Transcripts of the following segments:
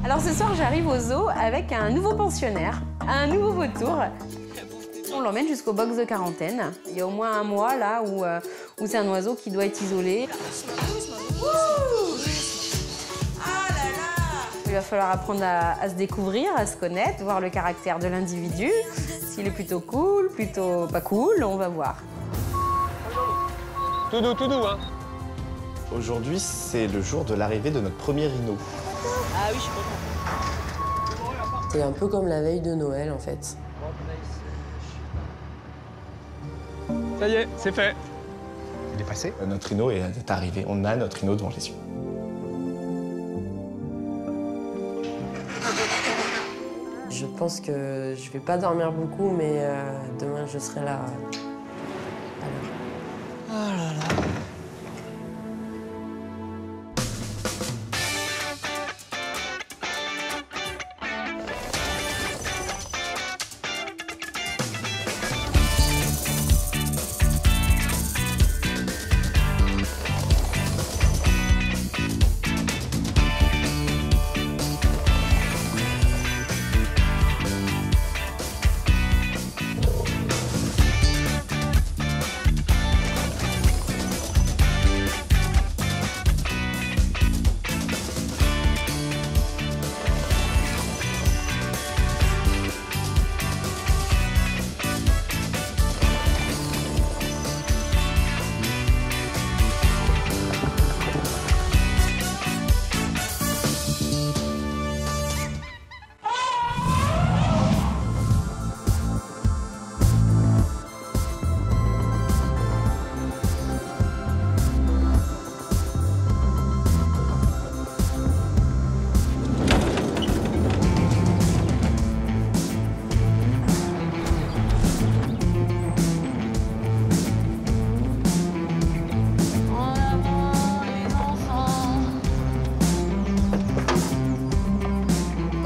Alors ce soir, j'arrive au zoo avec un nouveau pensionnaire, un nouveau vautour. On l'emmène jusqu'au box de quarantaine. Il y a au moins un mois là où c'est un oiseau qui doit être isolé. Il va falloir apprendre à se découvrir, à se connaître, voir le caractère de l'individu. S'il est plutôt cool, plutôt pas cool, on va voir. Tout doux, hein. Aujourd'hui, c'est le jour de l'arrivée de notre premier rhino. Ah oui, je suis contente. C'est un peu comme la veille de Noël, en fait. Ça y est, c'est fait. Il est passé. Notre rhino est arrivé. On a notre rhino devant les yeux. Je pense que je vais pas dormir beaucoup, mais demain, je serai là. Oh là là.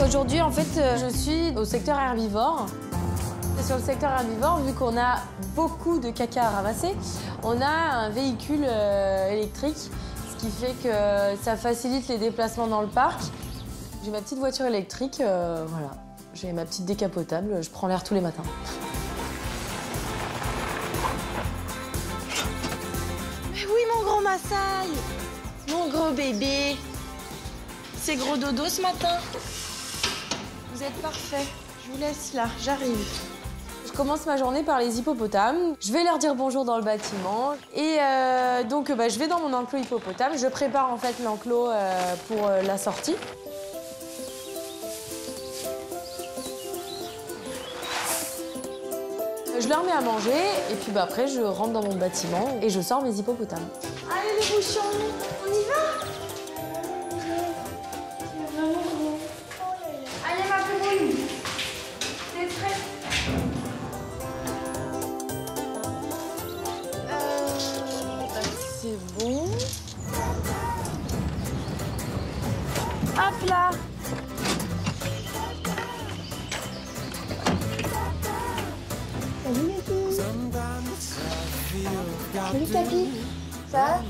Aujourd'hui, en fait, je suis au secteur herbivore. Et sur le secteur herbivore, vu qu'on a beaucoup de caca à ramasser, on a un véhicule électrique, ce qui fait que ça facilite les déplacements dans le parc. J'ai ma petite voiture électrique, voilà. J'ai ma petite décapotable, je prends l'air tous les matins. Mais oui, mon gros Massaï, mon gros bébé. C'est gros dodo ce matin. Vous êtes parfait. Je vous laisse là, j'arrive. Je commence ma journée par les hippopotames. Je vais leur dire bonjour dans le bâtiment. Et donc, je vais dans mon enclos hippopotame. Je prépare en fait l'enclos pour la sortie. Je leur mets à manger et puis après, je rentre dans mon bâtiment et je sors mes hippopotames. Allez les bouchons, on y va? Allez ma poule, t'es prête? C'est bon. Hop là. Salut les filles. Salut Capi. Ça va?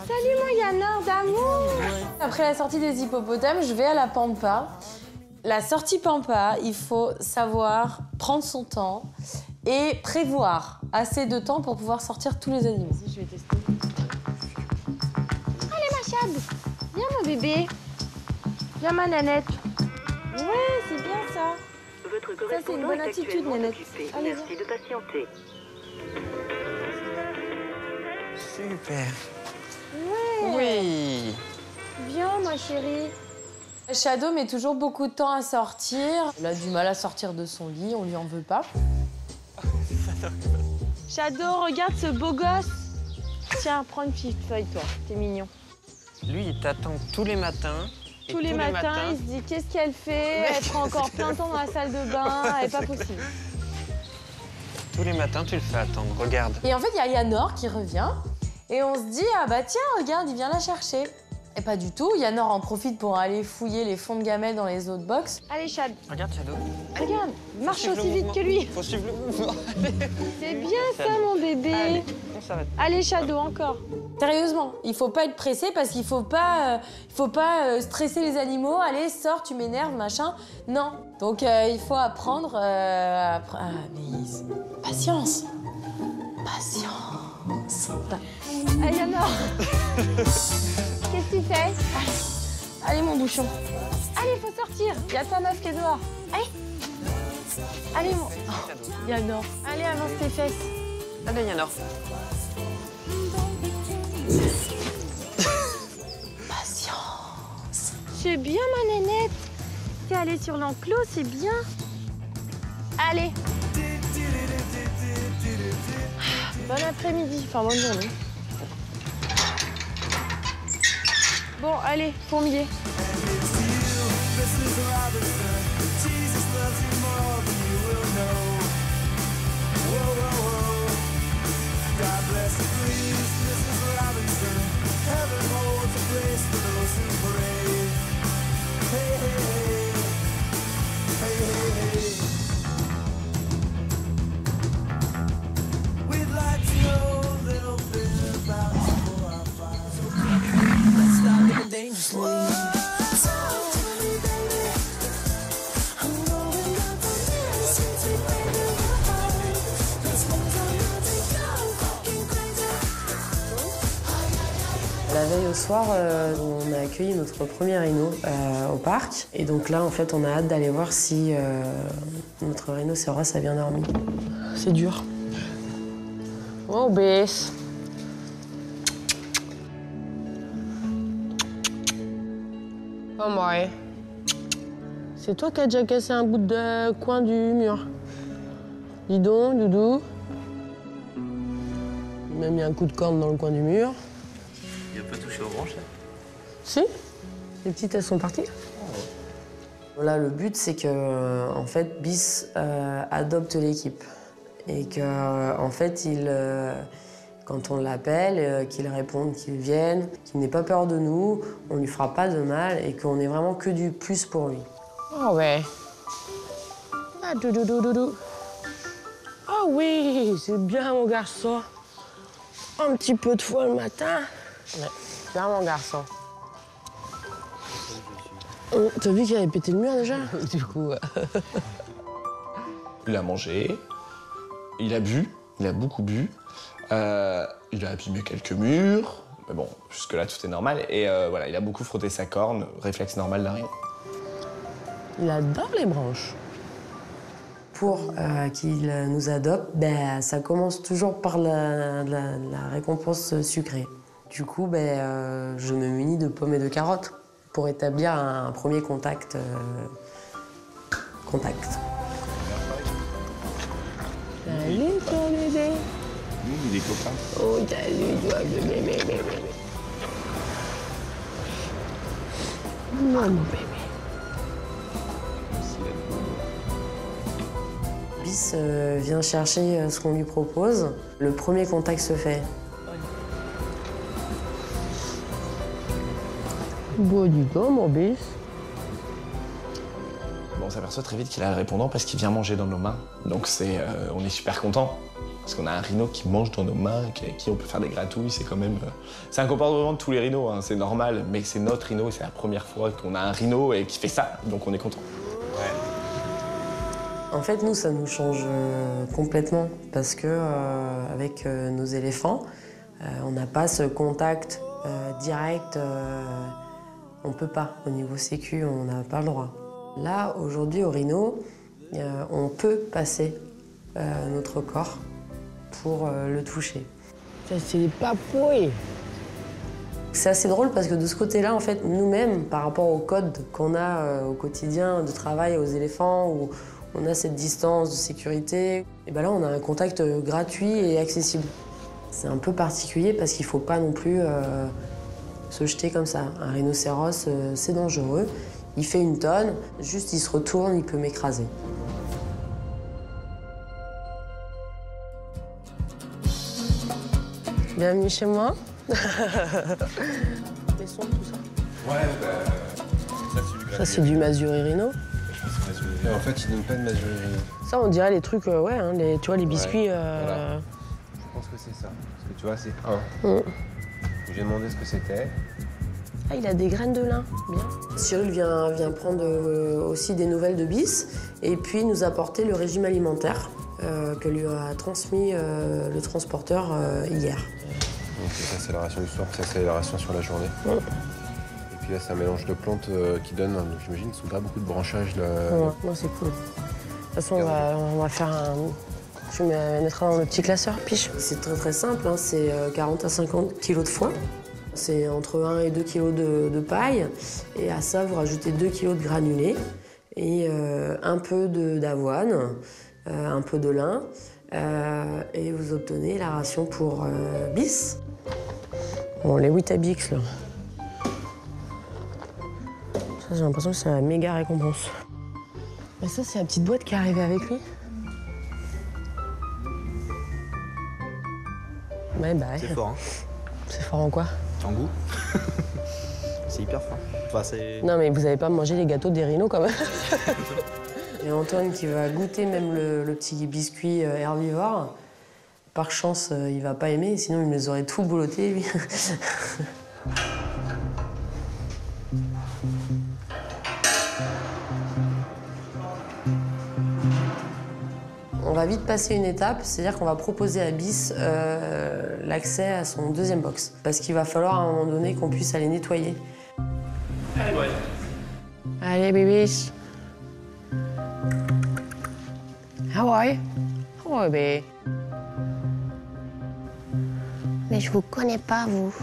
Salut mon Yanor d'amour. Après la sortie des hippopotames, je vais à la pampa. La sortie pampa, il faut savoir prendre son temps et prévoir assez de temps pour pouvoir sortir tous les animaux. Je vais tester. Allez ma chade. Viens mon bébé. Viens ma nanette. Ouais, c'est bien ça. Votre Ça, c'est une bonne attitude, Nénette. Allez, Merci de patienter. Super. Ouais. Oui. Viens ma chérie. Shadow met toujours beaucoup de temps à sortir. Il a du mal à sortir de son lit, on lui en veut pas. Shadow, regarde ce beau gosse. Tiens, prends une petite feuille, toi. T'es mignon. Lui, il t'attend tous les matins. Et Tous les matins, il se dit qu'est-ce qu'elle fait? Elle prend encore plein de temps dans la salle de bain. Elle est pas possible. Tous les matins, tu le fais attendre. Regarde. Et en fait, il y a Yanor qui revient. Et on se dit, ah bah tiens, regarde, il vient la chercher. Et pas du tout. Yanor en profite pour aller fouiller les fonds de gamelles dans les autres box. Allez, Chad. Regarde, Shadow. Regarde, marche Faut suivre aussi le vite mouvement. que lui. Faut suivre le mouvement. C'est bien ça, mon bébé. Allez, on s'arrête. Allez, Shadow, encore. Sérieusement, il faut pas être pressé parce qu'il faut pas stresser les animaux. Allez, sors, tu m'énerves, machin. Non. Donc il faut apprendre. Patience. Patience. Allez, Yanor. Qu'est-ce que tu fais? Allez, mon bouchon. Allez, faut sortir. Il y a ta meuf qui est dehors. Allez. Allez, mon. Oh, Yanor. Allez, avance tes fesses. Allez, Yanor. Patience. C'est bien, ma nénette. T'es allée sur l'enclos, c'est bien. Allez. Bon après-midi, enfin bonne journée. Bon, allez, fourmiller. La veille au soir, on a accueilli notre premier rhino au parc. Et donc là, en fait, on a hâte d'aller voir si notre rhinocéros a bien dormi. C'est dur. Oh, baisse. Oh, moi. C'est toi qui as déjà cassé un bout de coin du mur. Dis donc, Doudou. Il m'a mis un coup de corne dans le coin du mur. Il a pas touché aux branches, là? Si. Les petites, elles sont parties. Là, le but, c'est que, en fait, Bis adopte l'équipe. Et que, en fait, quand on l'appelle, qu'il réponde, qu'il vienne, qu'il n'ait pas peur de nous, on lui fera pas de mal et qu'on ait vraiment que du plus pour lui. Ah ouais. Ah, doudou. Ah oui, c'est bien, mon garçon. Un petit peu de foie le matin. Ouais, bien, mon garçon. Oh, t'as vu qu'il avait pété le mur déjà? Du coup. Il a mangé, il a bu, il a beaucoup bu, il a abîmé quelques murs, mais bon, jusque-là tout est normal. Et voilà, il a beaucoup frotté sa corne, réflexe normal d'un rhino. Il adore les branches. Pour qu'il nous adopte, ben, ça commence toujours par la récompense sucrée. Du coup, je me munis de pommes et de carottes pour établir un premier contact. Salut, ton bébé. Il est copain. Oh, salut, toi, le bébé. Non, mon bébé. Bis vient chercher ce qu'on lui propose. Le premier contact se fait. Bon, dis donc, mon bis. Bon, on s'aperçoit très vite qu'il a le répondant parce qu'il vient manger dans nos mains. Donc on est super content parce qu'on a un rhino qui mange dans nos mains, avec qui on peut faire des gratouilles. C'est quand même, c'est un comportement de tous les rhinos, hein, c'est normal. Mais c'est notre rhino et c'est la première fois qu'on a un rhino et qui fait ça, donc on est content. En fait, nous, ça nous change complètement parce que avec nos éléphants, on n'a pas ce contact direct. On peut pas. Au niveau sécu, on n'a pas le droit. Là, aujourd'hui, au rhino, on peut passer notre corps pour le toucher. Ça, c'est des papouilles. C'est assez drôle parce que de ce côté-là, en fait, nous-mêmes, par rapport au code qu'on a au quotidien de travail aux éléphants, où on a cette distance de sécurité, et ben là, on a un contact gratuit et accessible. C'est un peu particulier parce qu'il ne faut pas non plus se jeter comme ça. Un rhinocéros, c'est dangereux. Il fait une tonne, juste il se retourne, il peut m'écraser. Bienvenue chez moi. Les sons, tout ça. Ouais, Ça, c'est du Mazuri Rhino. en fait, ils donnent pas de Mazuri Rhino. Ça, on dirait les trucs, ouais, hein, tu vois, les biscuits. Voilà. Je pense que c'est ça. Parce que tu vois, c'est un. J'ai demandé ce que c'était. Ah, il a des graines de lin, bien. Cyril vient prendre aussi des nouvelles de Bis et puis nous apporter le régime alimentaire que lui a transmis le transporteur hier. Donc ça c'est la ration du soir, ça c'est la ration sur la journée. Ouais. Et puis là c'est un mélange de plantes qui donne, j'imagine qu'ils sont pas beaucoup de branchage là. Ouais, non, c'est cool. De toute façon on va faire un... Je mettrai dans le petit classeur, piche. C'est très simple, hein. C'est 40 à 50 kilos de foin. C'est entre 1 et 2 kilos de paille. Et à ça, vous rajoutez 2 kilos de granulés et un peu d'avoine, un peu de lin. Et vous obtenez la ration pour Bis. Bon, les Weetabix, là. Ça, j'ai l'impression que c'est la méga récompense. Mais ça, c'est la petite boîte qui est arrivée avec lui. Ouais, bah ouais. C'est fort, hein. C'est fort en quoi? En goût. C'est hyper fort. Enfin, c'est... Non, mais vous avez pas mangé les gâteaux des rhinos, quand même. Il y a Antoine qui va goûter même le petit biscuit herbivore. Par chance, il va pas aimer, sinon il me les aurait tout boulottés, lui. On va vite passer une étape, c'est-à-dire qu'on va proposer à Bis l'accès à son deuxième box. Parce qu'il va falloir à un moment donné qu'on puisse aller nettoyer. Allez, ouais. Allez, bébés. How are you? How are you, baby? Mais je vous connais pas, vous.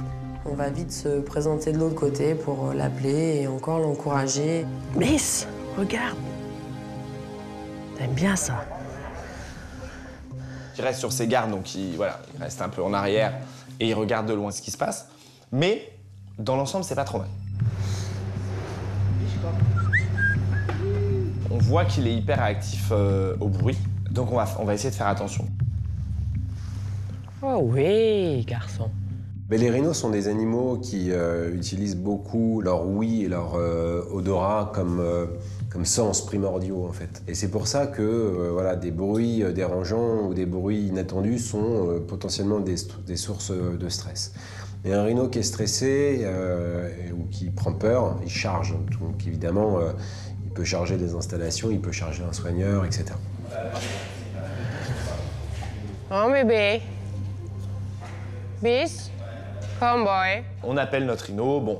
On va vite se présenter de l'autre côté pour l'appeler et encore l'encourager. Bis, regarde. T'aimes bien ça? Il reste sur ses gardes, donc il reste un peu en arrière et il regarde de loin ce qui se passe. Mais dans l'ensemble, c'est pas trop mal. On voit qu'il est hyper réactif au bruit, donc on va essayer de faire attention. Oh oui, garçon. Mais les rhinos sont des animaux qui utilisent beaucoup leur ouïe et leur odorat comme sens primordiaux en fait. Et c'est pour ça que voilà, des bruits dérangeants ou des bruits inattendus sont potentiellement des sources de stress. Et un rhino qui est stressé ou qui prend peur, il charge. Donc évidemment, il peut charger des installations, il peut charger un soigneur, etc. Oh bébé. Bis, come boy. On appelle notre rhino, bon,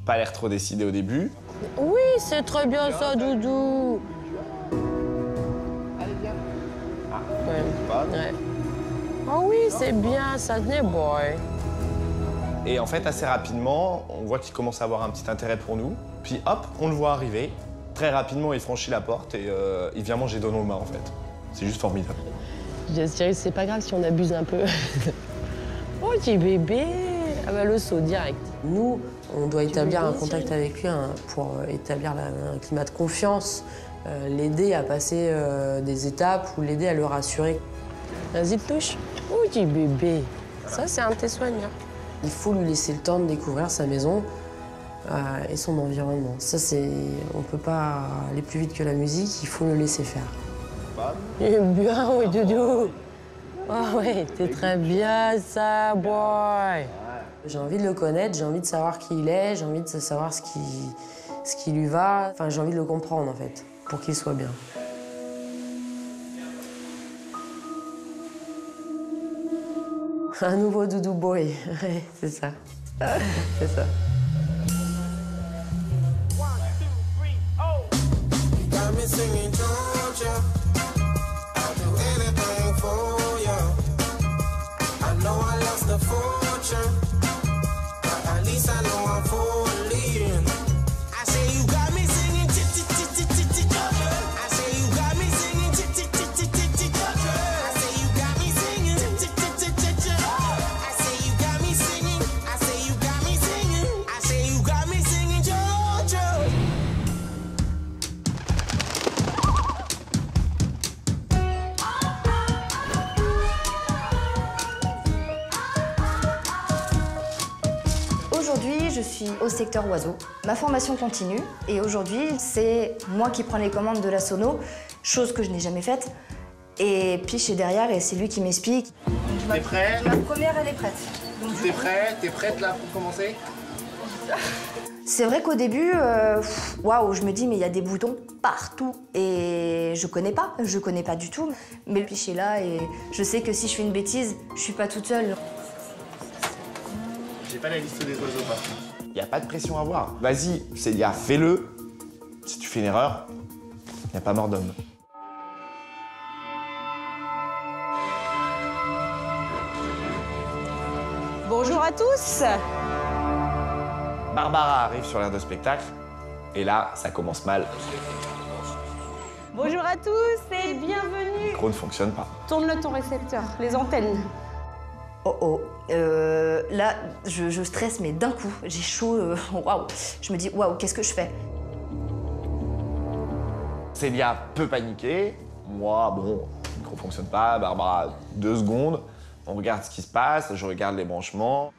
pas l'air trop décidé au début. Oui, c'est très bien ça, Doudou. Allez, viens. Ouais. Oh oui, c'est bien ça, tenez, boy. Et en fait, assez rapidement, on voit qu'il commence à avoir un petit intérêt pour nous. Puis hop, on le voit arriver. Très rapidement, il franchit la porte et il vient manger dans nos mains, en fait. C'est juste formidable. Je dis à Cyril, c'est pas grave si on abuse un peu. Oh, petit bébé. Ah bah, le saut direct. Nous, on doit établir un contact avec lui pour établir un climat de confiance, l'aider à passer des étapes ou l'aider à le rassurer. Vas-y, touche. Oh, petit bébé. Ça, c'est un de tes soigneurs. Il faut lui laisser le temps de découvrir sa maison et son environnement. Ça, c'est... On peut pas aller plus vite que la musique, il faut le laisser faire. Bien, oui, Doudou. Oh, ouais, t'es très bien, ça, boy. J'ai envie de le connaître, j'ai envie de savoir qui il est, j'ai envie de savoir ce qui lui va. Enfin, j'ai envie de le comprendre, en fait, pour qu'il soit bien. Un nouveau Doudou boy, ouais, c'est ça. C'est ça. Aujourd'hui, je suis au secteur oiseaux. Ma formation continue et aujourd'hui, c'est moi qui prends les commandes de la sono, chose que je n'ai jamais faite. Et Piche est derrière et c'est lui qui m'explique. T'es prêt? Ma première, elle est prête. Donc t'es prêt? T'es prête là pour commencer? C'est vrai qu'au début, waouh, je me dis mais il y a des boutons partout et je connais pas du tout. Mais le piche est là et je sais que si je fais une bêtise, je suis pas toute seule. J'ai pas la liste des oiseaux par contre. Il n'y a pas de pression à avoir. Vas-y, Célia, fais-le. Si tu fais une erreur, il n'y a pas mort d'homme. Bonjour à tous. Barbara arrive sur l'aire de spectacle. Et là, ça commence mal. Bonjour à tous et bienvenue. Le micro ne fonctionne pas. Tourne-le ton récepteur, les antennes. Oh oh, là, je stresse, mais d'un coup, j'ai chaud, waouh. Je me dis, waouh, qu'est-ce que je fais? Célia peut paniquer. Moi, bon, le micro ne fonctionne pas. Barbara, 2 secondes. On regarde ce qui se passe. Je regarde les branchements.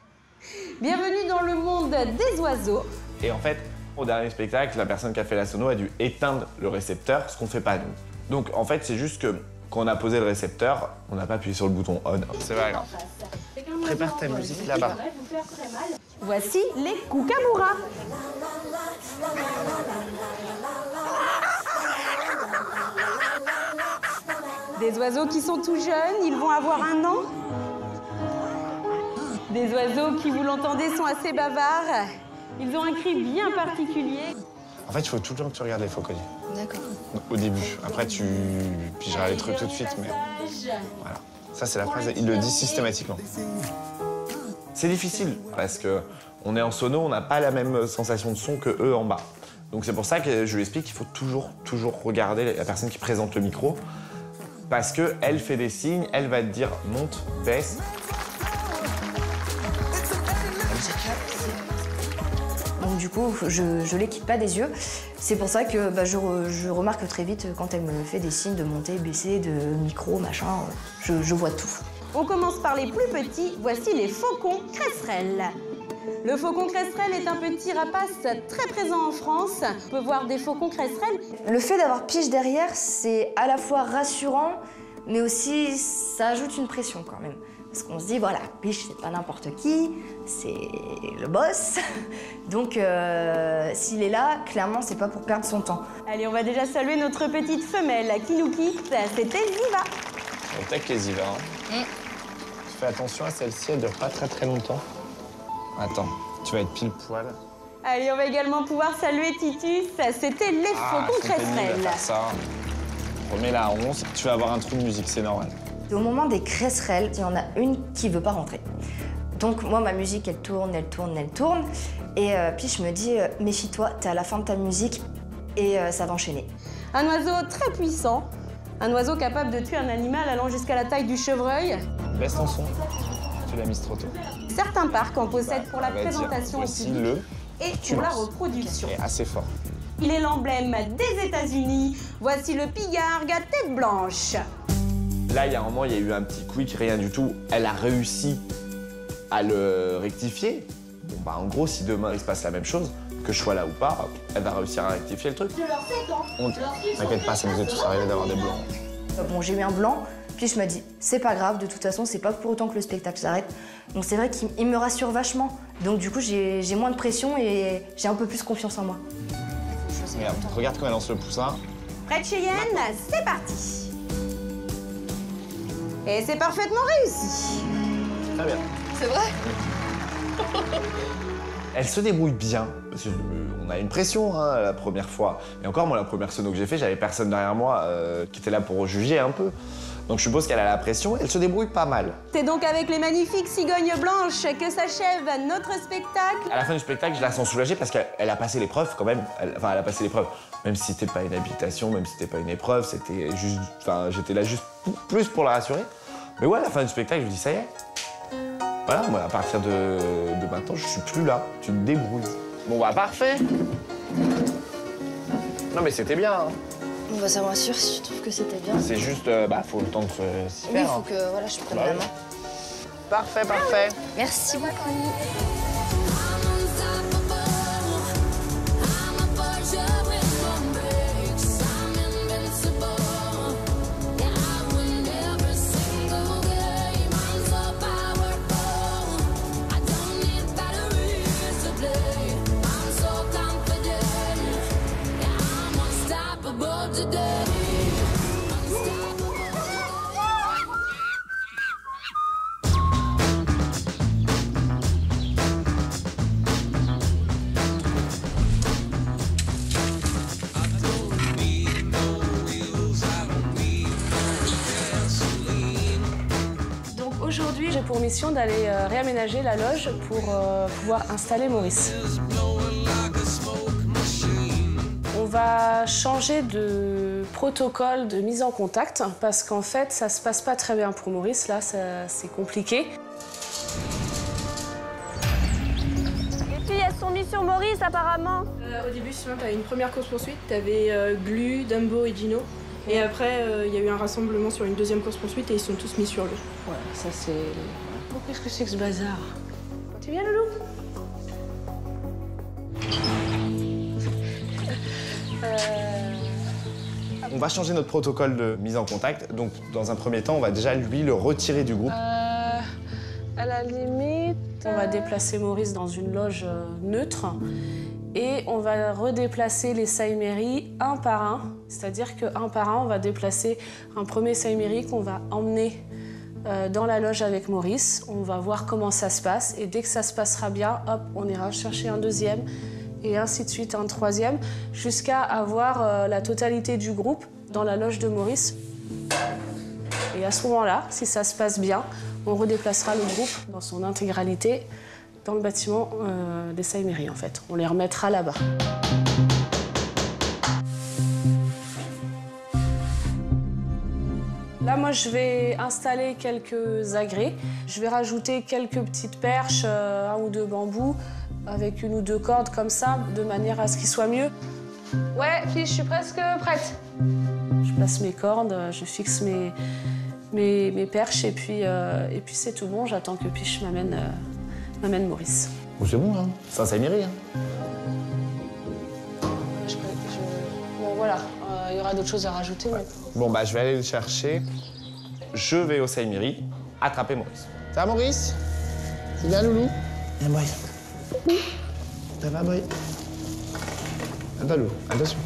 Bienvenue dans le monde des oiseaux. Et en fait, au dernier spectacle, la personne qui a fait la sono a dû éteindre le récepteur, ce qu'on ne fait pas nous. Donc en fait, c'est juste que quand on a posé le récepteur, on n'a pas appuyé sur le bouton on. C'est pas grave. Prépare ta musique là-bas. Voici les Kookaburras. Des oiseaux qui sont tout jeunes, ils vont avoir 1 an. Des oiseaux qui, vous l'entendez, sont assez bavards. Ils ont un cri bien particulier. En fait, il faut tout le temps que tu regardes les fauconniers. D'accord. Au début. Après, tu pigeras les trucs tout de suite, mais voilà. Ça, c'est la phrase, il le dit systématiquement. C'est difficile, parce qu'on est en sono, on n'a pas la même sensation de son que eux en bas. Donc c'est pour ça que je lui explique qu'il faut toujours regarder la personne qui présente le micro, parce qu'elle fait des signes, elle va te dire monte, baisse. Donc du coup, je les quitte pas des yeux. C'est pour ça que je remarque très vite quand elle me fait des signes de monter, baisser, de micro, machin. Je vois tout. On commence par les plus petits. Voici les faucons cresserelles. Le faucon cresserelle est un petit rapace très présent en France. On peut voir des faucons cresserelles. Le fait d'avoir Piche derrière, c'est à la fois rassurant, mais aussi ça ajoute une pression quand même. Parce qu'on se dit, voilà, Piche, c'est pas n'importe qui, c'est le boss. Donc, s'il est là, clairement, c'est pas pour perdre son temps. Allez, on va déjà saluer notre petite femelle qui nous quitte. C'était Ziva. On tech les Ziva. Fais attention à celle-ci, elle dure pas très longtemps. Attends, tu vas être pile poil. Allez, on va également pouvoir saluer Titus. C'était les faucons cresserelles. Ça. Remets-la à 11, tu vas avoir un trou de musique, c'est normal. Au moment des cresserelles, il y en a une qui veut pas rentrer. Donc moi, ma musique, elle tourne. Et Piche me dit, méfie-toi, t'es à la fin de ta musique et ça va enchaîner. Un oiseau très puissant. Un oiseau capable de tuer un animal allant jusqu'à la taille du chevreuil. Baisse ton son, tu l'as mise trop tôt. Certains parcs en possèdent pour la présentation au voici public et pour la lances. reproduction. Et assez fort. Il est l'emblème des États-Unis. Voici le pigargue à tête blanche. Là, il y a un moment, il y a eu un petit quick, rien du tout. Elle a réussi à le rectifier. Bon, bah, en gros, si demain il se passe la même chose, que je sois là ou pas, elle va réussir à rectifier le truc. T'inquiète pas, ça nous est tous arrivé d'avoir des blancs. Bon, j'ai eu un blanc, puis je me dis, c'est pas grave, de toute façon, c'est pas pour autant que le spectacle s'arrête. Donc c'est vrai qu'il me rassure vachement. Donc du coup, j'ai moins de pression et j'ai un peu plus confiance en moi. Regarde quand elle lance le poussin. Prêt de Cheyenne, c'est parti. Et c'est parfaitement réussi. Très bien. C'est vrai? Elle se débrouille bien. Parce on a une pression la première fois. Et encore, moi, la première sono que j'ai fait, j'avais personne derrière moi qui était là pour juger un peu. Donc je suppose qu'elle a la pression, elle se débrouille pas mal. C'est donc avec les magnifiques cigognes blanches que s'achève notre spectacle. À la fin du spectacle, je la sens soulagée parce qu'elle a passé l'épreuve quand même. Elle a passé l'épreuve. Même si c'était pas une habitation, même si c'était pas une épreuve, c'était juste. Enfin, j'étais là juste plus pour la rassurer. Mais ouais, à la fin du spectacle, je me dis, ça y est. Voilà, moi, à partir de maintenant, je suis plus là. Tu te débrouilles. Bon, bah, parfait. Non, mais c'était bien. Hein. Bon, bah, ça me rassure si tu trouves que c'était bien. C'est juste, faut le temps de s'y Oui, il faire. faut que voilà, je prenne la main. Parfait, parfait. Merci beaucoup. mission d'aller réaménager la loge pour pouvoir installer Maurice. On va changer de protocole de mise en contact parce qu'en fait, ça se passe pas très bien pour Maurice. Là, c'est compliqué. Les filles, elles sont mises sur Maurice, apparemment. Au début, sinon, tu avais une première course-poursuite. Tu avais Glu, Dumbo et Gino. Et après, il y a eu un rassemblement sur une deuxième course-poursuite et ils sont tous mis sur lui. Voilà, ça c'est... Oh, qu'est-ce que c'est que ce bazar? Tu viens, Loulou? On va changer notre protocole de mise en contact. Donc, dans un premier temps, on va déjà, lui, le retirer du groupe. À la limite... On va déplacer Maurice dans une loge neutre et on va redéplacer les Saïméry un par un. C'est-à-dire qu'un par un, on va déplacer un premier Saïméry qu'on va emmener dans la loge avec Maurice. On va voir comment ça se passe et dès que ça se passera bien, hop, on ira chercher un deuxième et ainsi de suite un troisième jusqu'à avoir la totalité du groupe dans la loge de Maurice. Et à ce moment-là, si ça se passe bien, on redéplacera le groupe dans son intégralité dans le bâtiment des Saïméry, en fait. On les remettra là-bas. Là, moi, je vais installer quelques agrès. Je vais rajouter quelques petites perches, un ou deux bambous, avec une ou deux cordes comme ça, de manière à ce qu'il soit mieux. Ouais, fille, je suis presque prête. Je place mes cordes, je fixe mes perches et puis c'est tout bon. J'attends que Piche m'amène Maurice. Oh, c'est bon, hein. C'est un Saïméry, hein. Bon, voilà, il y aura d'autres choses à rajouter. Ouais. Mais... Bon, bah, je vais aller le chercher. Je vais au Saïméry attraper Maurice. Ça va, Maurice? C'est bien, Loulou? Viens, boy. Ça va, boy? Attends, Loulou, attention.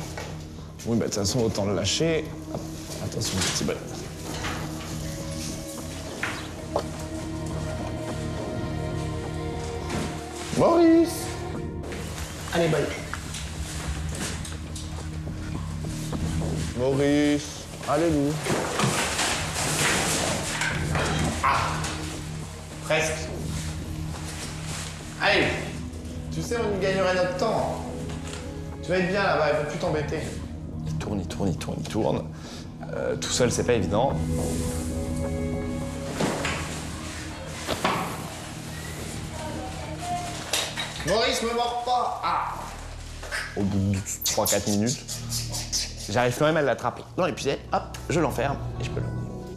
Oui, bah, de toute façon, autant le lâcher. Hop. Attention, petit boy. Maurice! Allez, boy. Maurice. Allez, Lou. Ah! Presque. Allez! Tu sais, on gagnerait notre temps. Tu vas être bien là-bas, elle va plus t'embêter. Il tourne, il tourne, il tourne, il tourne. Tout seul, c'est pas évident. Maurice, me mord pas! Ah! Au bout de 3-4 minutes, j'arrive quand même à l'attraper. Dans l'épuisette, hop, je l'enferme et je peux le...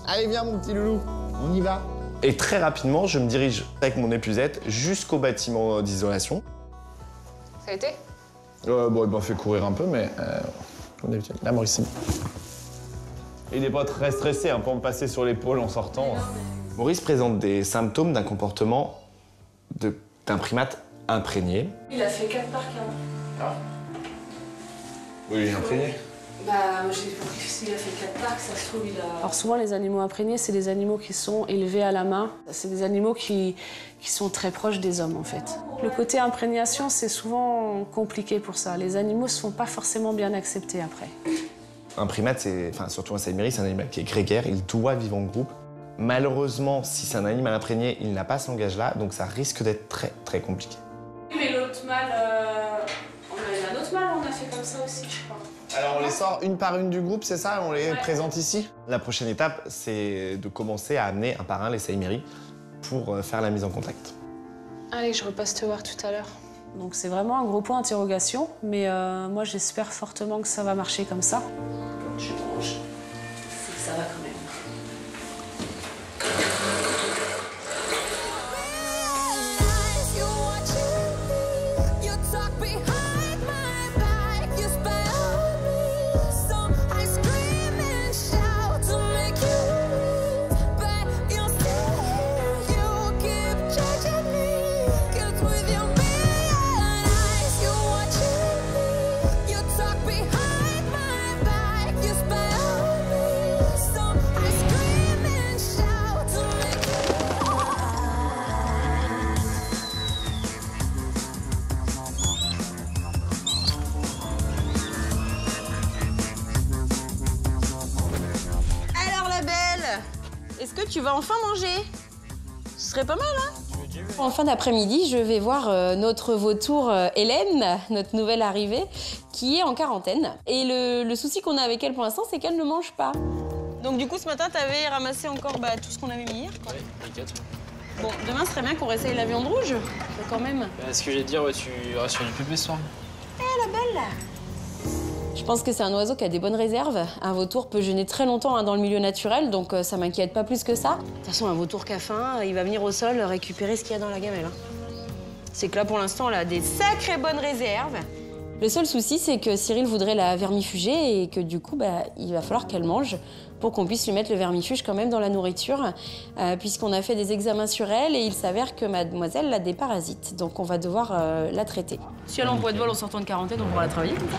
Allez, viens, mon petit loulou, on y va. Et très rapidement, je me dirige avec mon épuisette jusqu'au bâtiment d'isolation. Ça a été? Bon, il m'a fait courir un peu, mais comme d'habitude. Là, Maurice, c'est bon. Il n'est pas très stressé, hein, pour me passer sur l'épaule en sortant. Maurice présente des symptômes d'un comportement d'un primate imprégné. Il a fait 4 parcs. Hein. Ah. Oui, il est imprégné. Bah, j'ai compris que s'il a fait 4 parcs, ça se trouve, il a... Alors souvent, les animaux imprégnés, c'est des animaux qui sont élevés à la main. C'est des animaux qui sont très proches des hommes, en fait. Le côté imprégnation, c'est souvent compliqué pour ça. Les animaux ne se font pas forcément bien accepter après. Un primate, enfin, surtout un Saïméry, c'est un animal qui est grégaire, il doit vivre en groupe. Malheureusement, si c'est un animal imprégné, il n'a pas ce langage-là, donc ça risque d'être très, très compliqué. Mais l'autre mâle, on a un autre mâle, on a fait comme ça aussi, je crois. Alors on les sort une par une du groupe, c'est ça? On les présente ici? La prochaine étape, c'est de commencer à amener un par un les Saïméry pour faire la mise en contact. Allez, je repasse te voir tout à l'heure. Donc c'est vraiment un gros point d'interrogation, mais moi j'espère fortement que ça va marcher comme ça. Quand je mange, c'est que ça va quand même. Est-ce que tu vas enfin manger? Ce serait pas mal, hein? En fin d'après-midi, je vais voir notre vautour Hélène, notre nouvelle arrivée, qui est en quarantaine. Et le souci qu'on a avec elle pour l'instant, c'est qu'elle ne mange pas. Donc du coup, ce matin, t'avais ramassé encore tout ce qu'on avait mis hier, quoi. Ouais, les 4. Bon, demain, ce serait bien qu'on réessaye la viande rouge, quand même. Ce que j'ai à dire, ouais, tu restes sur du pépé ce soir. Eh, la belle, là! Je pense que c'est un oiseau qui a des bonnes réserves. Un vautour peut jeûner très longtemps dans le milieu naturel, donc ça m'inquiète pas plus que ça. De toute façon, un vautour qui a faim, il va venir au sol récupérer ce qu'il y a dans la gamelle. C'est que là, pour l'instant, elle a des sacrées bonnes réserves. Le seul souci, c'est que Cyril voudrait la vermifuger et que du coup, il va falloir qu'elle mange pour qu'on puisse lui mettre le vermifuge quand même dans la nourriture, puisqu'on a fait des examens sur elle et il s'avère que mademoiselle a des parasites. Donc on va devoir la traiter. Si elle est en poids de vol en sortant de quarantaine, on pourra la travailler comme ça.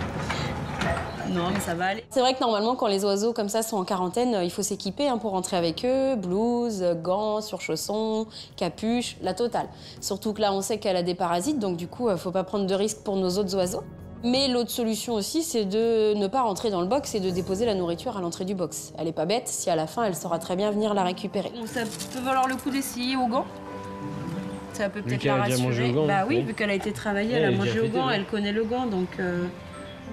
Non, mais ça va aller. C'est vrai que normalement, quand les oiseaux comme ça sont en quarantaine, il faut s'équiper pour rentrer avec eux. Blouse, gants, surchaussons, capuche, la totale. Surtout que là, on sait qu'elle a des parasites, donc du coup, faut pas prendre de risques pour nos autres oiseaux. Mais l'autre solution aussi, c'est de ne pas rentrer dans le box et de déposer la nourriture à l'entrée du box. Elle est pas bête, si à la fin, elle saura très bien venir la récupérer. Bon, ça peut valoir le coup d'essayer au gant. Ça peut peut-être la rassurer. Bah oui, vu qu'elle a été travaillée, elle a mangé au gant, elle connaît le gant, donc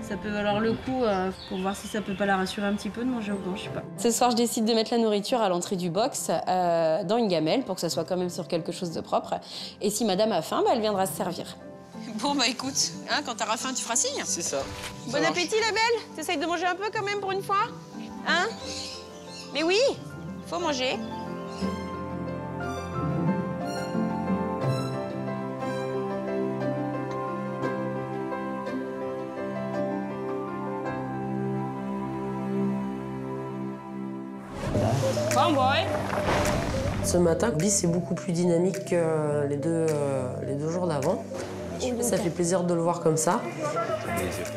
ça peut valoir le coup pour voir si ça peut pas la rassurer un petit peu de manger au gant, je sais pas. Ce soir, je décide de mettre la nourriture à l'entrée du box, dans une gamelle, pour que ça soit quand même sur quelque chose de propre. Et si madame a faim, elle viendra se servir. Bon, écoute, quand t'auras faim, tu feras signe. C'est ça. Bon appétit, la belle. T'essayes de manger un peu quand même pour une fois, hein? Mais oui, faut manger. Bon boy. Ce matin, Bis est beaucoup plus dynamique que les deux jours d'avant. Ça fait plaisir de le voir comme ça.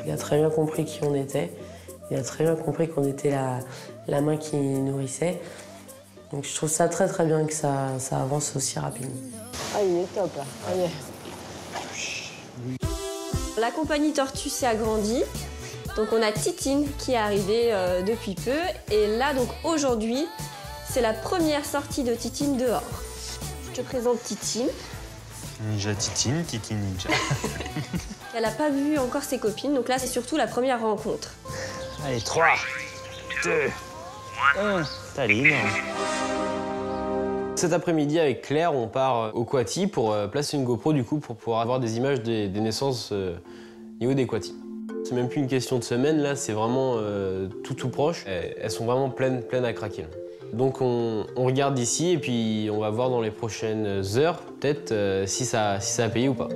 Il a très bien compris qui on était. Il a très bien compris qu'on était la main qui nourrissait. Donc je trouve ça très très bien que ça avance aussi rapidement. Ah, il est top là. La compagnie Tortue s'est agrandie. Donc on a Titine qui est arrivée depuis peu. Et là, donc aujourd'hui, c'est la première sortie de Titine dehors. Je te présente Titine. Ninja Titine, Titine Ninja. Elle n'a pas vu encore ses copines, donc là, c'est surtout la première rencontre. Allez, 3, 2, 1, Staline. Cet après-midi, avec Claire, on part au Quati pour placer une GoPro, du coup, pour pouvoir avoir des images des naissances au niveau des Quatis. C'est même plus une question de semaine, là, c'est vraiment tout proche. Elles sont vraiment pleines à craquer. Là. Donc on regarde d'ici et puis on va voir dans les prochaines heures, peut-être, si ça a payé ou pas.